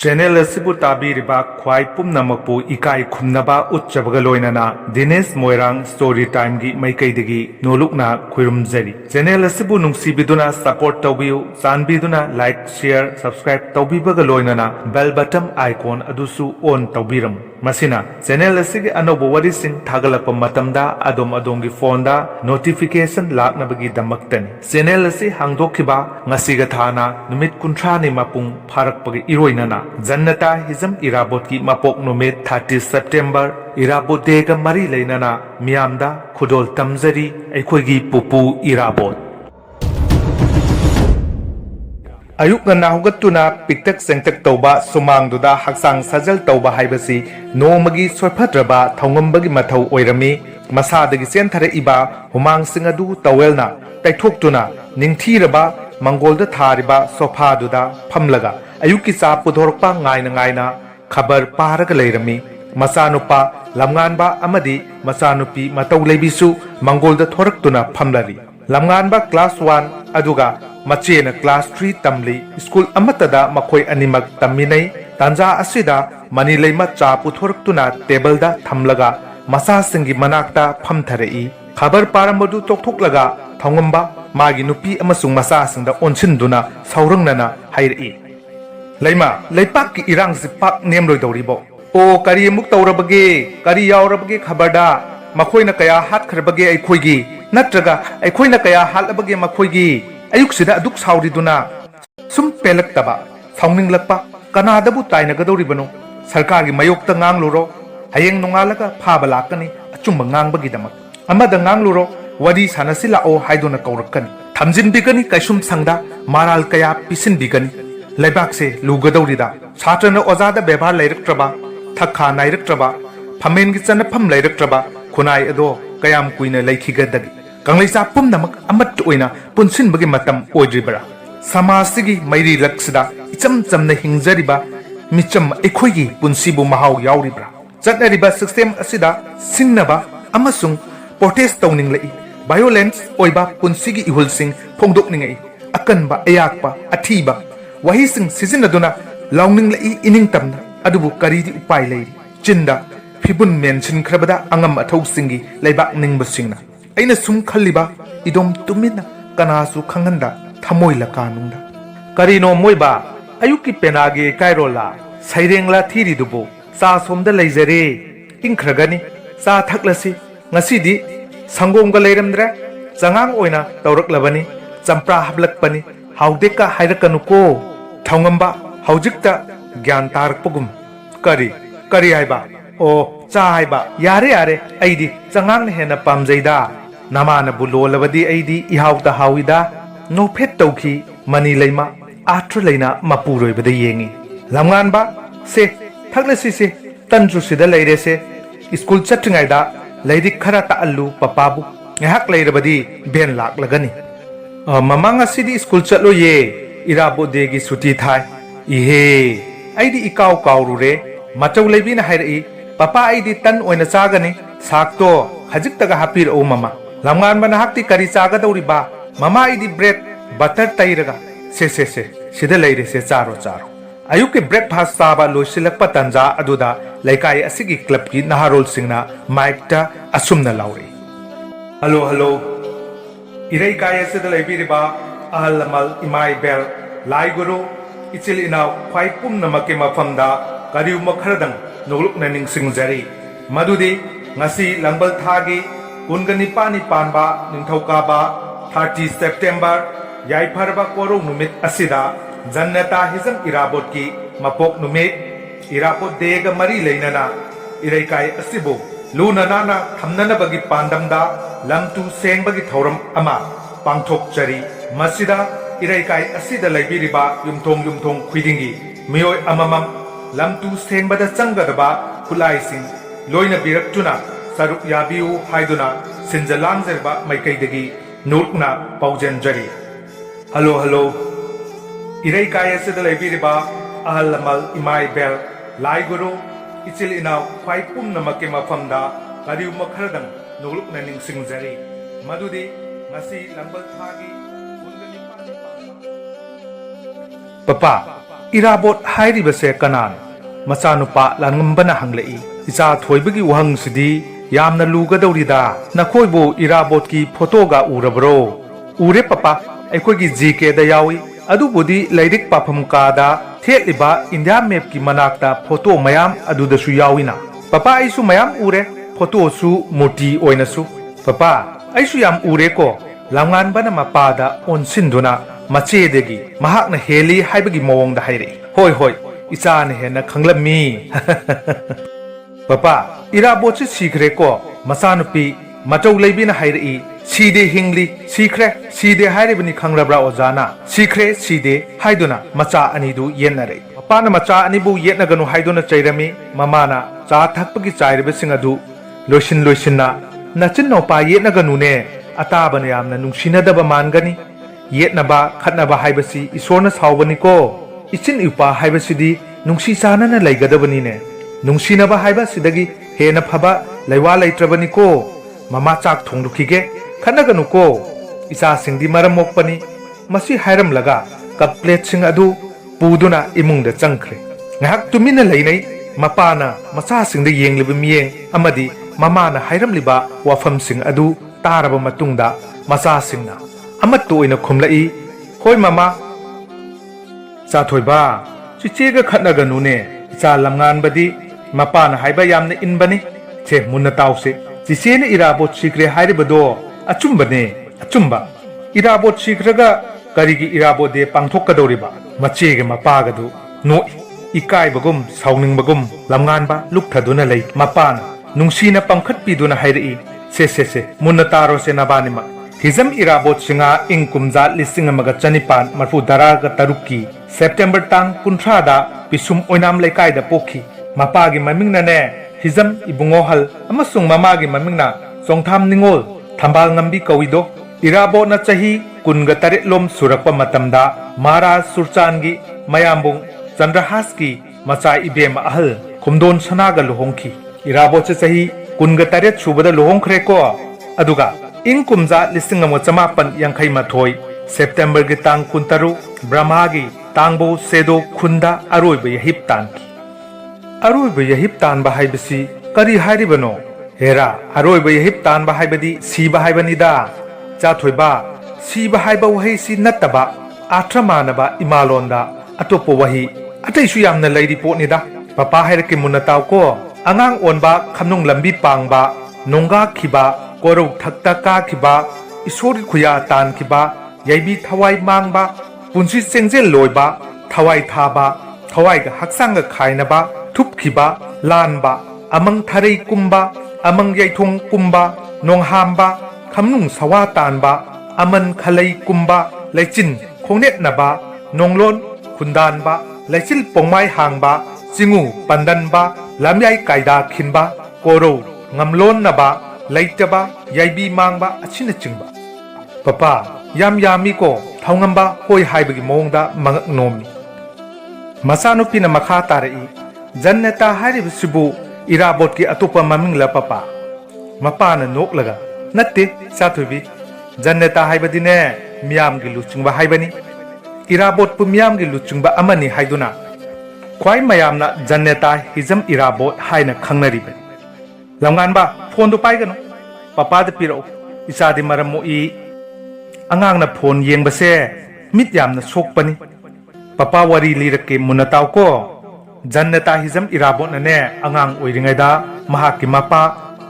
channel असिबु ताबीरिबा ख्वाई पुमनमकपु इकाई खुमनबा उच्चबगा लोइनना दिनेश मोइरांग स्टोरी टाइम गी माइकैदगी नोलुकना खुरुमजरी चैनल असिबु नुंगसीबिदुना सपोर्ट तौबियु चानबीदुना लाइक शेयर सब्सक्राइब तौबीबगा लोइनना बेल बटन आइकॉन अदुसु ऑन तौबीरम मसिना चैनल असिगे अनोबो वरिसिंग थागलकपा मतमदा अदोमगी फोनदा नोटिफिकेशन लाकनबगी दमक्तनी चैनल असि हांगदोखिबा ngasiga thana numit kunthra ni mapung pharakpagi iroinana jannata hizam irabot ki mapok numit 30 September irabot day ga mari leinana miyamda khudol tamjari aikhoigi pupu irabot ayuk na nahugatuna piktak sengtak tauba sumangduda haksang sajal tauba haibasi nomagi soiphatraba thongambagi mathau oirami masadagi senthare iba humang singadu tawelna taithoktuna ningthiraba मंगोलद थारिबा सोफादुदा फमलगा अयुकी चा पुथोरपा गायना खबर पारग लेरमी मचानुपा लमगानबा अमदी मचानुपी मतौ लेबिसु मंगोलद थोरक्तुना फमलरी लमगानबा क्लास 1 अदुगा मचेन क्लास 3 तमली स्कूल अमतदा मखोय अनिमक तमिनै तांजा असिदा मनी लेमा चा पुथोरक्तुना टेबलदा थमलगा मसा सिंगी मनाक्ता फमथरई खबर पारमदु तोकथोकलगा थौंगंबा मागी नुपी अमसुंग मसा सिंगदा ओनसिनदुना सावरंगनना हाइरई लेमा लेपाक की इरांग से पाक नेमलोय दौरिबो ओ करी मुक तौरबगे करी यावरबगे खबरदा मखोयना कया हात खरबगे अखोयगी नत्रगा अखोयना कया हालबगे मखोयगी अयुक्सिदा दुक सावरिदुना सुम पेलक्तबा सावनिंगलक्पा कनादबु ताइनगदौरिबनो सरकार की मयोक्ता ngangluro hayeng nongalaka phaba lakani achumba ngangbagi damak amada ngangluro वरी सानसी लाओ हाइदोना कौरक्कनी थमजिनबिगनी कैसुम संगदा माराल कया पिसिनबिगनी लेबाक से लुगदौरिदा छात्रन ओजादा व्यवहार लेरक्त्रबा थखा नाइरक्त्रबा फमेनगी चनफम लेरक्त्रबा खुनाई अदो कयाम कुइना लेखिगदगी कंगलेसा पुमनमक अमत ओइना पुनसिनबगी मतम ओइद्रिबरा समाजसिगी मैरी लक्सदा इचम चमना हिंजरिबा मिचम एखोइगी पुनसिबु महाव यावरिबरा चटनरिबा सिस्टम असिदा सिंगनबा अमसुंग प्रोटेस्ट तौनिंगलई वायोलेंस ओइबा पुनसिगी इहुलसिंग फोंदोकनिंगई अकनबा अयाकपा अथीबा वहीसिंग सिजिनदुना लाउनिंगलई इनिंगतमना अदुबु करीदि उपाय लेरी चिंदा फिबुन मेंशन खरबदा अंगम अथौसिंगी लेबाक निंगबसिंगना अइना सुम खल्लिबा इदोम तुमिना कनासु खंगंदा थमोइला कानुंगदा करीनो मोइबा अयुकी पेनागे कायरोला सैरेंगला थीरिदुबो सा सोमदा लेजरे इंखरगनी सा थकलसी ngasi sangomga leiramdra changang oina tawraklabani champra hablakpani haudeka hairakanko thongamba haujikta gyan tarakpugum kari haiba o cha haiba yare aidi changang hena pamjaida namana bulolabadi aidi ihauta hawida no phet tawki mani leima atra leina mapuroibada yengi lamngan ba se thaklasi se tanju sida leire se school chatringaida लैरिक खरा ताल्लु पपाबु ngahak leirabadi ben lak lagani mamang asidi school chatlo ye irabo de gi suti thai ihe aidi ikaw kawru re machau leibi na hairi papa aidi tan oina chagani sakto khajik taga hapir o mama lamngan bana hakti kari chaga dawri ba mama aidi bread butter tairaga se sida leire se charo ayuke breakfast saba loisilakpa tanja aduda laikai asigi club ki naharol singna mic ta asumna lauri hello irei kai asida leibiriba ahalamal imai bel lai guru ichil inaw khwai pumna make mafamda kariu makharadang nolukna ningsingjari madudi ngasi langbal thagi kungani pani panba ningthauka 30 September yaipharba korong numit asida जन्नता Hijam इराबोट की मपोक नुमेट इराबोट देगा मरी लेनना इरेकाय असिबो लूननाना थमननबगी पांदमदा लमतु सेंबगी थौरम अमा पांगथोक चरी मसिदा इरेकाय असिदा लेबिरिबा युमथोंग खुइदिंगी मियोय अममम लमतु सेंबदा चंगदबा खुलाइसिंग लोइना बिरक्तुना सरुक याबिउ हाइदुना सिंजलांजरबा मैकैदगी नूरना पाउजन जरी hello Irai कायसद लेबिरिबा ahalamal imai bel lai guru ichil inaw khwai pumnamake mafamda kariu makharadang nolukna ningsingjari madudi ngasi langbal thagi papa Irabot हाइरिबसे कनान मचानुपा लानगंबना हंगलई इचा थोइबगी वहंगसिदी यामना लुगदौरिदा नखोइबो इराबोट की फोटोगा उरबरो उरे पपा अखोइगी जीके दा यावी अदुबुदी लैरिक पाफम कादा थेलिबा इंडिया मैप की मनाक्ता फोटो मयाम अदुदसु याविना पपा आइसु मयाम उरे फोटो सु मूर्ति ओइनसु पपा आइसु याम उरे को लांगानबना मपादा ओनसिनदुना मचेदेगी महाकना हेली हाइबगी मवंगदा हाइरे होय होय इचाने हेना खंगलमी पपा इराबोट सीखरे को मचानुपी मचौ लेबिना हाइरई सीदे हिंगली सीखरे सीदे हाइरेबनी खंगरब्रा ओजाना सीखरे सीदे हाइदुना मचा अनिदु येनरे पपाना मचा अनिबु येनगनु हाइदुना चैरमी ममाना चा थकपगी चाइरबसिंग अदु लोइसिन लोइसिनना नचिन नोपा येनगनुने अताबना यामना नुंसिनदबा मानगनी येनबा खतनबा हाइबसी ईश्वरना सावबनिको इचिन इपा हाइबसिदी नुंसी चानना लैगदबनीने नुंसिनबा हाइबसिदगी हेना फबा लैवा लैत्रबनिको ममा चाक थोंदुखिगे खनगनुको इचा सिंगदी मरम मोकपनी मसी हाइरम लगा कप प्लेट सिंग अदु पुदुना इमुंग the चंखरे ngahak tumina leinai mapana macha singda yengliba miyeng amadi mamana hairam liba wafam sing adu taraba matungda macha singna amattu oina khumlai hoi mama cha thoiba chichega khatnaga nune cha lamngan badi mapana haiba yamna inbani che munna tause चिसेने इराबोट सीक्रे हाइरिबदो अचुम्बने अचुम्बा इराबोट सीक्रेगा करिगी इराबोदे पांथोकदोरिबा मचेगे मपागदु नो इकाइबगुम साउनिंगबगुम लमगानबा लुकथदुना लै मपाना नुंसीना पंखटपीदुना हाइरई से मुन्ना तारो से नबानिमा हिजम इराबोट सिंगा इंग कुमजा लिसिंग अमगा चनिपान मरफु दरागा तरुकी सेप्टेम्बर तांग कुंथ्रादा पिसुम ओइनाम लेकाइदा पोखी मपागी ममिंगनाने हिजम इबुंगोहल अमसुंग ममागी ममिंगना सोंगथाम निंगोल थंबाल ngंबी कविदो इराबोना चही कुनगा तरेट लोम सुरकपा मतमदा महाराज सुरचानगी मयामबुंग चंद्रहासकी मचा इबेम अहल खुमदोन सनागा लुहोंखी इराबोच चही कुनगा तरेट सुबदा लुहोंखरे को अदुगा इंग कुमजा लिसिंग अमो चमापन यांखै मथोय सेप्टेम्बर गी तांग कुंतरु ब्रह्मागी तांगबो सेदो खुंदा अरोइब यहिप तानकी अरोइब यहिप तानबा हाइबसी करी हाइरिबनो हेरा अरोइब यहिप तानबा हाइबदी सीबा हाइबनिदा चाथोइबा सीबा हाइबा वहिसी नत्तबा आथ्रमानबा इमालोंदा अतोपो वहि अतैसु यामना लैरि पोटनिदा पपा हाइरके मुन्नताव को अंगांग ओनबा खमनुंग लंबी पांगबा नोंगा खिबा कोरौ थक्ता का खिबा ईश्वरी खुया तान खिबा यैबी थवाई मांगबा पुंसी सेंजेल लोइबा थवाई थाबा थवाई हक्सांग खाइनबा थुपखिबा लानबा अमंग थरई कुंबा अमंग यैथोंग कुंबा नोंहामबा खमनुंग सवा तानबा अमन खलई कुंबा लैचिन खोनेटनबा नोंलोन खुंदानबा लैचिल पोंमाई हांगबा चिंगु पंदनबा लामयाई कायदा खिनबा कोरो ngamlonnaba leitaba yaibi mangba achina chingba papa yam yami ko thaungamba hoi haibagi mongda mangak nomi masanu pina makha tarai jannata harib sibu irabot ki atopa mamingla papa mapana noklaga natte sathubi jannata haibadine miyam gi luchingba haibani irabot pu miyam gi luchingba amani haiduna khwai mayamna jannata hizam irabot haina khangnaribe lamganba phone do paigano papa de piro isadi maram i angang na phone yengbase mit yamna sokpani papa wari lirake munataw ko jannata hizam irabot na ne angang oiringai da mahaki mapa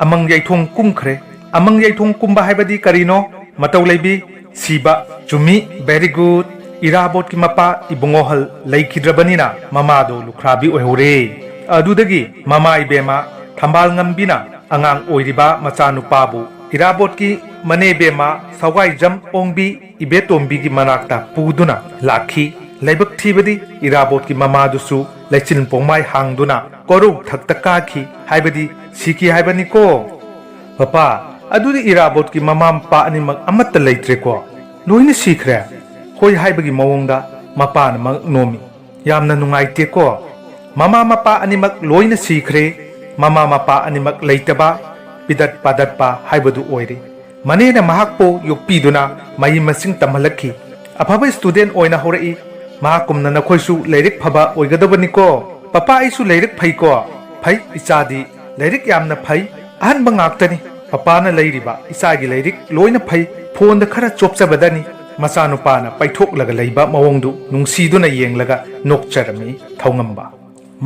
amang yaithong kumkhre amang yaithong kumba haibadi karino mataw leibi siba chumi very good irabot ki mapa ibungohal leikidrabanina mama do lukhrabi oihore adudagi mama ibema thambal ngambina angang oiriba machanupabu irabot ki mane bema sawai jam ongbi ibetombi gi manakta puduna lakhi leibak thibadi irabot ki mama dusu lechin pongmai hangduna koru thakta ka khi haibadi siki haibani ko papa adudi irabot ki mama pa animak amatta leitre ko loina sikhre hoi haibagi mawongda mapa na mag nomi yamna nungaite ko mama mapa animak loina sikhre mama mapa animak leitaba pidat padat pa haibadu oire manena mahakpo yokpiduna mai masing tamhalakhi afaba student oina horai महाकुमना नखोइसु लैरिक फबा ओइगदबनिको papa आइसु लैरिक phaco फै इचादी लैरिक यामना फै अहनबा ngaktani papa na leiriba isagi leirik loina phai phone da khara chopchabadani masanupana paithok leiba mawongdu nungsiduna yenglaga nokcharami thongamba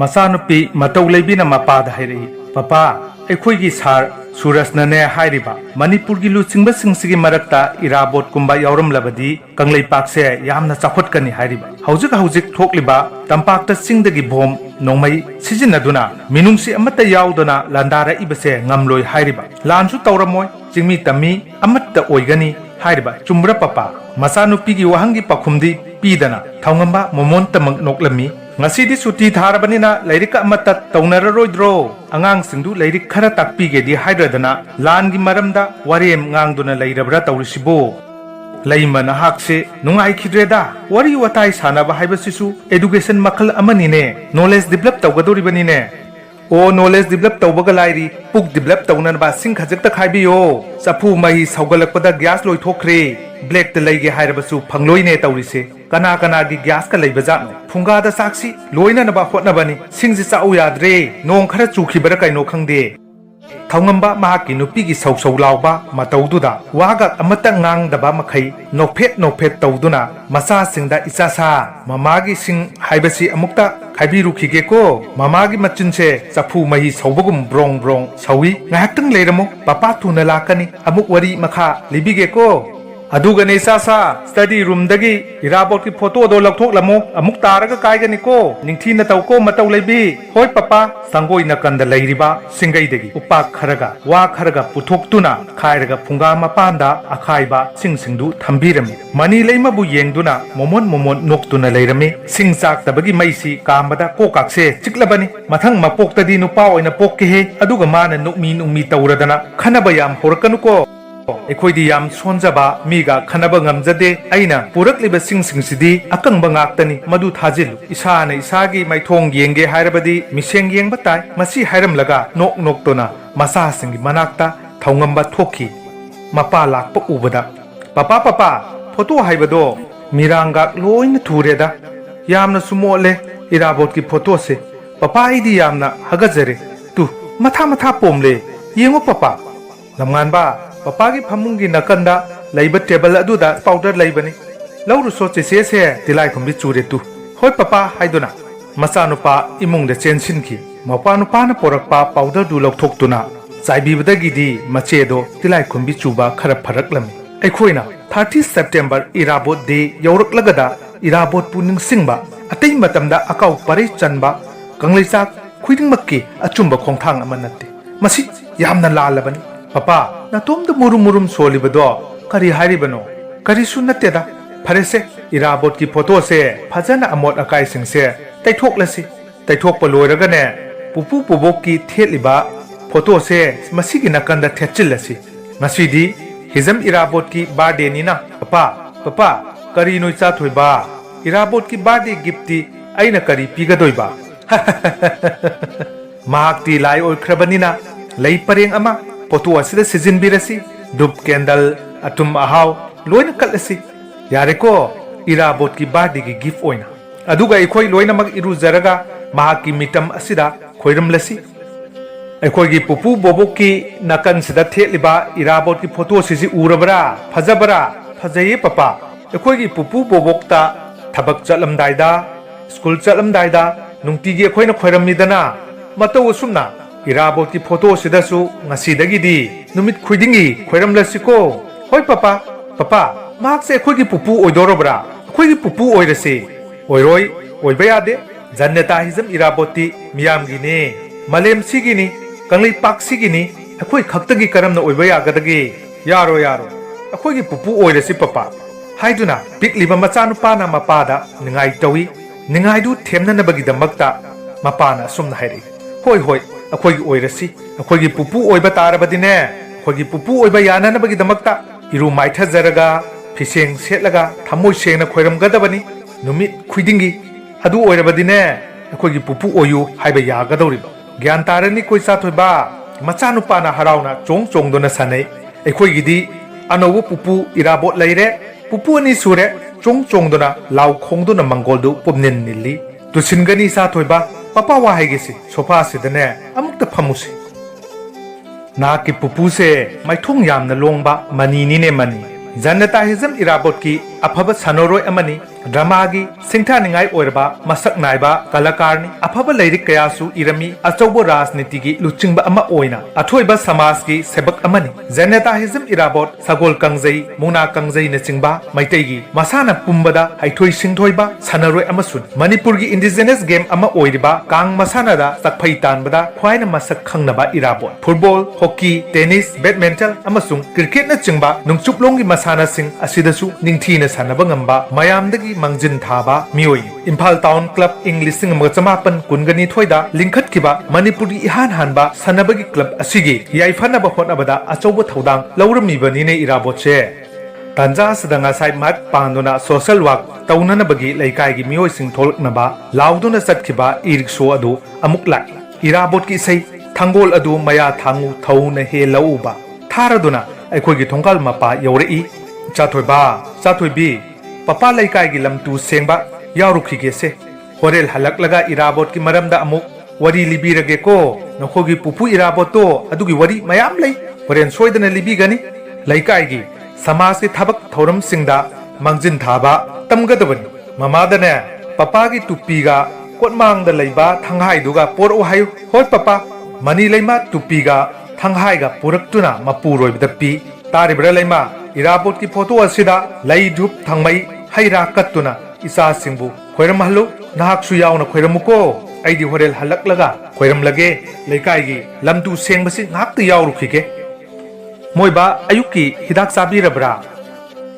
masanupi matau leibina mapada hairi papa ꯑꯩꯈꯣꯏꯒꯤ ꯁꯥꯔ ꯁꯨꯔꯁꯅꯅꯦ ꯍꯥꯏꯔꯤꯕ ꯃꯅꯤꯄꯨꯔꯒꯤ ꯂꯨꯆꯤꯡꯕꯁꯤꯡꯁꯤꯒꯤ ꯃꯔꯛꯇ ꯏꯔꯥꯕꯣꯠ ꯀꯨꯝꯕ ꯌꯥꯎꯔꯝꯂꯕꯗꯤ ꯀꯪꯂꯩꯄꯥꯛꯁꯦ ꯌꯥꯝꯅ ꯆꯥꯎꯈꯠꯀꯅꯤ ꯍꯥꯏꯔꯤꯕ ꯍꯧꯖꯤꯛ ꯊꯣꯛꯂꯤꯕ ꯇꯝꯄꯥꯛꯇ ꯆꯤꯡꯗꯒꯤ ꯕꯣꯝ ꯅꯣꯡꯃꯩ ꯁꯤꯖꯤꯟꯅꯗꯨꯅ ꯃꯤꯅꯨꯡꯁꯤ ꯑꯃꯠꯇ ꯌꯥꯎꯗꯅ ꯂꯥꯟꯗꯥꯔꯛꯏꯕꯁꯦ ꯉꯝꯂꯣꯏ ꯍꯥꯏꯔꯤꯕ ꯂꯥꯟꯁꯨ ꯇꯧꯔꯝꯃꯣꯏ ꯆꯤꯡꯃꯤ ꯇꯝꯃꯤ ꯑꯃꯠꯇ ꯑꯣꯏꯒꯅꯤ ꯍꯥꯏꯔꯤꯕ ꯆꯨꯝꯕ꯭ꯔ ꯄꯄꯥ ꯃꯆꯥꯅꯨꯄꯤꯒꯤ ꯋꯥꯍꯪꯒꯤ ꯄꯥꯎꯈꯨꯝꯗꯤ ꯄꯤꯗꯅ ꯊꯧꯉꯝꯕ ꯃꯣꯃꯣꯟꯇꯃꯛ ꯅꯣꯛꯂꯝꯃꯤ ꯉꯁꯤꯗꯤ ꯁꯨꯇꯤ ꯊꯥꯔꯕꯅꯤꯅ ꯂꯥꯏꯔꯤꯛ ꯑꯃꯠꯇ ꯇꯧꯅꯔꯔꯣꯏꯗ꯭ꯔꯣ ꯑꯉꯥꯡꯁꯤꯡꯗꯨ ꯂꯥꯏꯔꯤꯛ ꯈꯔ ꯇꯥꯛꯄꯤꯒꯦꯗꯤ ꯍꯥꯏꯗ꯭ꯔꯗꯅ ꯂꯥꯟꯒꯤ ꯃꯔꯝꯗ ꯋꯥꯔꯦꯝ ꯉꯥꯡꯗꯨꯅ ꯂꯩꯔꯕ꯭ꯔꯥ ꯇꯧꯔꯤꯁꯤꯕꯨ ꯂꯩꯃ ꯅꯍꯥꯛꯁꯦ ꯅꯨꯡꯉꯥꯏꯈꯤꯗ꯭ꯔꯦꯗ ꯋꯥꯔꯤ ꯋꯥꯇꯥꯏ ꯁꯥꯟꯅꯕ ꯍꯥꯏꯕꯁꯤꯁꯨ एडुकेशन मखल अमनिने नॉलेज डेवलप तौगदोरिबनिने ओ नॉलेज डेवलप तौबगा लाइरी पुक डेवलप तौनबा सिंग खजक्ता खाइबियो चफू मही सौगलकपदा गैस लोइथोखरे ब्लैक त लैगे हाइरबसु फंगलोइने तौरिसे कना कना गी गैस का लैबजानो फुंगादा साक्षी लोइना नबा होटनबनी सिंगजि चाउ याद्रे नोंग खरा चुखिबरा कैनो खंगदे थौंगंबा महाकी नुपीगी सौसौ लाउबा मतौदुदा वागा अमता ngang मखै नोफेट तौदुना मसा सिंगदा इचासा ममागी सिंग हाइबसी अमुक्ता खाइबिरुखिगेको ममागी मचिनसे चफू मही सौबगुम ब्रोंग ब्रोंग सौई ngahaktang leiramo papa थुना लाकनी अमुक वरी मखा लिबिगेको अदुगने सासा स्टडी रूम दगी इराबोट की फोटो दो लौथोकलमो अमुक तारगा कायगनिको निंगथीना तौको मतौ लेबी होय पपा संगोई नकंद लैरिबा सिंगई दगी उपा खरगा वा खरगा पुथोक्तुना खायरगा फुंगा मपांदा अखाइबा सिंगसिंगदु थंबीरमी मनी लेमबु येंगदुना मोमोन नोक्तुना लेरमी सिंग चाक्तबगी मैसी कामबदा कोकाक्से चिक्लबनी मथंग मपोक्तदी नुपा ओइना पोक्केहे अदुगा माना नुमी तौरदना खनबा याम होरकनुको एखोइदी याम सोनजबा मीगा खनबा ngamjade aina purakliba singsingsidi akangba ngaktani madu thajillu isana isagi maithong yenge hairabadi miseng yengba tai masi hairamlaga nok tona masa singi manakta thongamba thoki mapa lakpa ubada papa photo haibado miranga loina thureda yamna sumole irabot ki photo se papa idi yamna hagajare tu matha pomle yengo papa lamngan ba पपा की फमुंगी नकंदा लाइब table अदुदा powder लाइबनी लौरु सो चेसे से तिलाई खुंबी चूरे तु होय पपा हाइदुना मचानुपा इमुंग दे चेनसिनखी मपानुपा न पोरकपा powder दु लौथोक्तुना चाइबीबदगिदी मचेदो तिलाई खुंबी चूबा खर फरकलमी अखोइना 30 September इराबोट day यौरकलगदा इराबोट पुनिंग सिंगबा अतै मतमदा अकाउ परे चनबा कंगलेचाक खुइदिंगमक्की अचुंबा खोंथांग अमनते मसी यामना लालबनी पपा नातोमद मुरुम सोलिबदो करी हारिबनो करीसु नतेदा फरेसे इराबोट की फोटो से फजना अमोट अकाई सिंगसे तैथोकलसी तैथोकप लोइरगने पुपु पुबोक की थेलिबा फोटो से मसीगी नकंदा थेचिलसी मसीदी हिजम इराबोट की बर्थडे नीना पपा करी नोइचा थोइबा इराबोट की बर्थडे गिफ्टी अइना करी पिगदोइबा महाक्ति लाई ओइख्रबनिना लई परेंग अमा पोटो असिदा सिजिन बिरसी दुब कैंडल अतुम अहाव लोइन कलसी यारेको इराबोट की बर्थडे की गिफ्ट ओइना अदुगा इखोई लोइनमक इरुजरगा महाकी मिटम असिदा खोइरमलसी अखोई पुपु बोबोक की नकन सिदा थेलिबा इराबोट की फोटो सिजी उरबरा फजबरा फजये पपा अखोई पुपु बोबोकता थबक चलमदाइदा स्कूल चलमदाइदा नुंगतिगी अखोइना खोइरमिदना मतौ सुमना इराबोट की फोटो सिदसु ngasiदगिदी नुमित खुइदिंगी खोइरमलसिको होय पपा माकसे अखोई पुपु ओइदोरबरा अखोई पुपु ओइरसे ओइरोय ओइबा यादे जन्नता हिजम इराबोटी मियामगिने मलेम सिगिनी कंगली पाक सिगिनी अखोई खक्तगी करमना ओइबा यागदगी यारो अखोई पुपु ओइरसे पपा हाइदुना पिकलिबा मचानुपाना मपादा निंगाई तौई निंगाइदु थेमननबगिदमक्ता मपाना सुमना हाइरि होय अखोई ओइरसी अखोई पुपु ओइबा तारबदिने अखोई पुपु ओइबा याननबगिदमक्ता इरु माइथजरगा फिसेंग सेटलगा थमोय सेंगना खोइरमगदबनी नुमित खुइदिंगी अदु ओइरबदिने अखोई पुपु ओयु हाइबा यागदौरिबा ज्ञान तारनी कोइ साथोइबा मचानुपाना हराउना चोंगदोना सनै अखोईगिदी अनौबो पुपु इराबोट लैरे पुपु अनि सुरे चोंग चोंगदुना लाउ खोंगदुना मंगोलदु पुमनिन निल्ली तुसिनगनी सा थोइबा पपा वाहाइगेसी सोफा सिदने अमुक्त फमुसी ना की पुपू से मैथुंग यामना लोंगबा मनीनीने मनी जनता हिजम इराबोट की अफब सनोरोय अमनी ड्रामा की सिंथानिंगाई ओरबा मसक नाइबा कलाकारनी अफब लैरिक कयासु इरमी अचौबो राजनीति की लुचिंगबा अमा ओइना अथोइबा समाज की सेबक अमनी जनता हिजम इराबोट सगोल कंगजई मुना कंगजई न चिंगबा मैतई की मसाना पुंबदा हाइथोइ सिंथोइबा सनरोय अमसुन मणिपुर की इंडिजिनस गेम अमा ओइरिबा कांग मसानादा सकफई तानबदा ख्वाइना मसक खंगनबा Irabot football hockey tennis badminton अमसुंग क्रिकेट न चिंगबा नुंगचुपलोंगी मसाना सिंग असिदसु निंगथीना सानबा ngamba mayamdagi mangjin thaba mioi Imphal Town Club English Machamapan Kungani Thoida Linkat Kiba Manipuri Ihan Hanba Sanabagi Club Asigi Yaifana Bahonabada Achobo Thodang Laurami Banine Iraboche Tanja Sadanga Side Mat Pandona Social Work Taunana Bagi Laikai Mio Sing Tolk Naba Lauduna Satkiba Irik Show Adu Amukla Irabot Ki Say Tangol Adu Maya Tangu Tauna He Lauba Taraduna Aikogi Tongal Mapa Yori Chatoibi Papa Laikai Lam tu Sengba Yaruki se Horel Halak Laga Irabot ki Maramda Amuk Wari Libirage ko Nokogi Pupu Iraboto Adugi Wari Mayam Lay Horen Soidana Libigani Laikai gi Samas ki Tabak Thoram Singda Mangjin Thaba Tamgadabani Mamadane Papa ki Tupiga Kotmang the Laiba Tanghai Duga Por Ohio Hot Papa Mani Lema Tupiga Tanghai ga Puraktuna Mapuro with the P Taribra Lema Irabot ki photo asida Lai Dup Tangmai Haira Katuna Isa Singbu Khoiram Halu Nahak Suyauna Khoiramuko Aidi Horel Halak Laga Khoiram Lage Laikai gi Lamtu Sengbasi Nak to Yaurukike Moiba Ayuki Hidak Sabi Rabra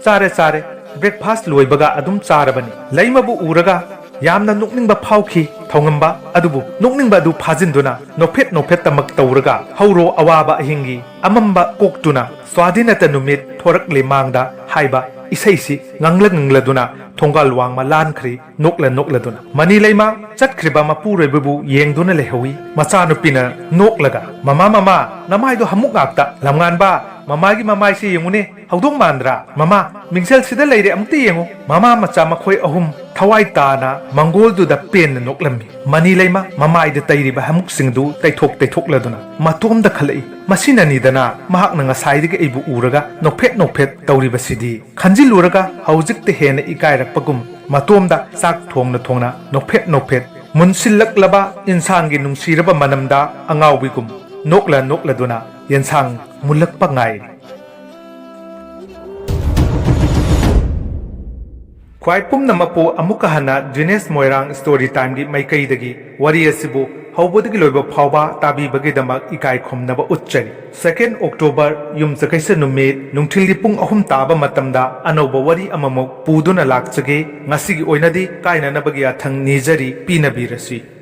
Sare Breakfast Loibaga Adum Sarabani Laimabu Uraga Yamna Nukning ba Pauki Tongamba Adubu Nukning ba du Pazinduna Nopet Tamak Tauraga Hauro Awaba Hingi Amamba Koktuna Swadinata Numit Torak Limangda Haiba Isaisi Ngangladuna Tongal Wang Malan Kri Nokla Duna Mani Lema Chatkriba Mapure Bubu Yengduna Lehowi Masano Pina Noklaga Mama Namaido Hamukapta Lamganba Mamagi Mamai si Yemune Haudung Mandra Mama Mingsel Sida Lady Amti Yengo Mama Machama Koi Ahum Tawai Tana Mangol do the pen Noklami Mani Lema Mamai the Tairiba Hamuk Singdu They Tok Laduna Matum the Kalai Masina Nidana Mahak Nanga Saidiga Ibu Uraga No pet Tauriba Sidi Kanji Luraga Hauzik the Hen Ikaira Pagum Matum da Sak Tongna No pet Munsilak Laba Insangi Nung Siraba Manamda Angau Bigum Nokla Duna Yensang Mulak Pangai Kwai Pum Namapo Amukahana Dines Moirang Story Time Gi Maikai Dagi Wari Asibu Haubodagi Loiba Pauba Tabi Bagidamak Ikai Kom Naba Uchari 2nd October Yum Sakaisa Numit Nungtildi Pung Ahum Taba Matamda Anoba Wari Amamok Puduna Lakchage Ngasigi Oinadi Kaina Nabagi Athang Nijari Pinabirasi